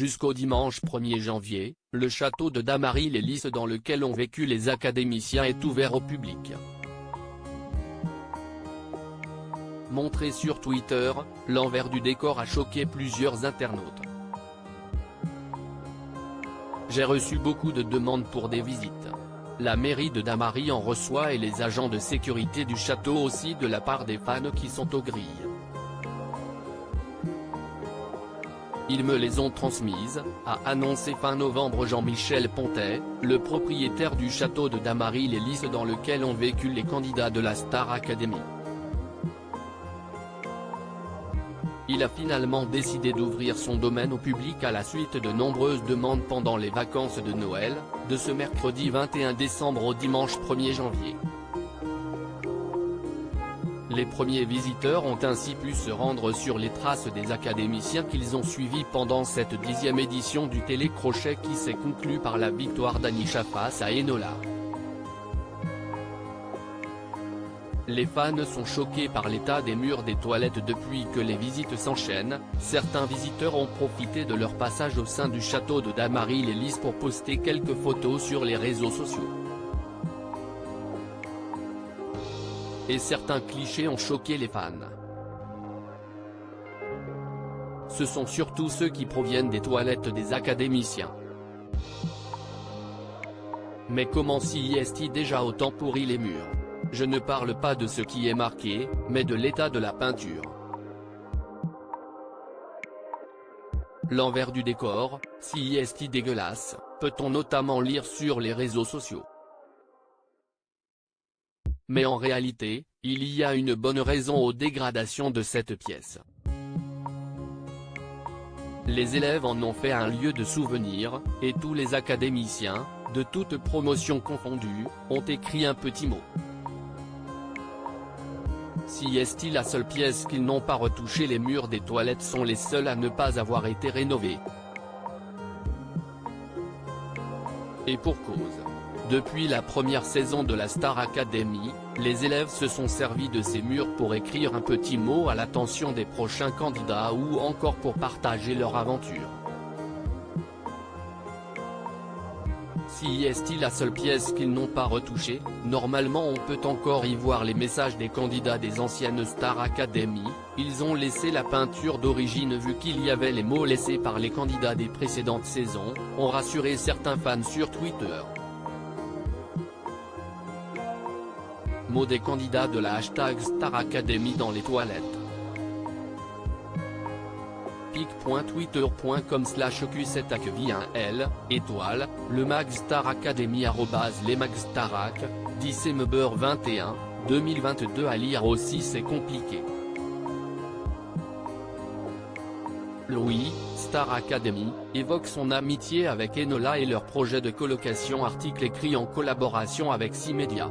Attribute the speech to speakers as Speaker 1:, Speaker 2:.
Speaker 1: Jusqu'au dimanche 1er janvier, le château de Damary-les-Lys dans lequel ont vécu les académiciens est ouvert au public. Montré sur Twitter, l'envers du décor a choqué plusieurs internautes. J'ai reçu beaucoup de demandes pour des visites. La mairie de Damary en reçoit et les agents de sécurité du château aussi de la part des fans qui sont aux grilles. Ils me les ont transmises, a annoncé fin novembre Jean-Michel Pontet, le propriétaire du château de Damary-les-Lys dans lequel ont vécu les candidats de la Star Academy. Il a finalement décidé d'ouvrir son domaine au public à la suite de nombreuses demandes pendant les vacances de Noël, de ce mercredi 21 décembre au dimanche 1er janvier. Les premiers visiteurs ont ainsi pu se rendre sur les traces des académiciens qu'ils ont suivis pendant cette 10e édition du télécrochet qui s'est conclue par la victoire d'Anisha face à Enola. Les fans sont choqués par l'état des murs des toilettes depuis que les visites s'enchaînent. Certains visiteurs ont profité de leur passage au sein du château de Damary-les-Lys pour poster quelques photos sur les réseaux sociaux. Et certains clichés ont choqué les fans. Ce sont surtout ceux qui proviennent des toilettes des académiciens. Mais comment s'y est-il déjà autant pourri les murs? Je ne parle pas de ce qui est marqué, mais de l'état de la peinture. L'envers du décor, si est dégueulasse, peut-on notamment lire sur les réseaux sociaux. Mais en réalité, il y a une bonne raison aux dégradations de cette pièce. Les élèves en ont fait un lieu de souvenir, et tous les académiciens, de toutes promotions confondues, ont écrit un petit mot. Si est-il la seule pièce qu'ils n'ont pas retouchée? Les murs des toilettes sont les seuls à ne pas avoir été rénovés. Et pour cause. Depuis la première saison de la Star Academy, les élèves se sont servis de ces murs pour écrire un petit mot à l'attention des prochains candidats ou encore pour partager leur aventure. Si est-il la seule pièce qu'ils n'ont pas retouchée? Normalement on peut encore y voir les messages des candidats des anciennes Star Academy. Ils ont laissé la peinture d'origine vu qu'il y avait les mots laissés par les candidats des précédentes saisons, ont rassuré certains fans sur Twitter. Mot des candidats de la hashtag Star Academy dans les toilettes. pic.twitter.com/q7ac étoile, le mag Star Academy @lesmagstarac, December 21, 2022 à lire aussi c'est compliqué. Louis, Star Academy, évoque son amitié avec Enola et leur projet de colocation. Article écrit en collaboration avec 6 médias.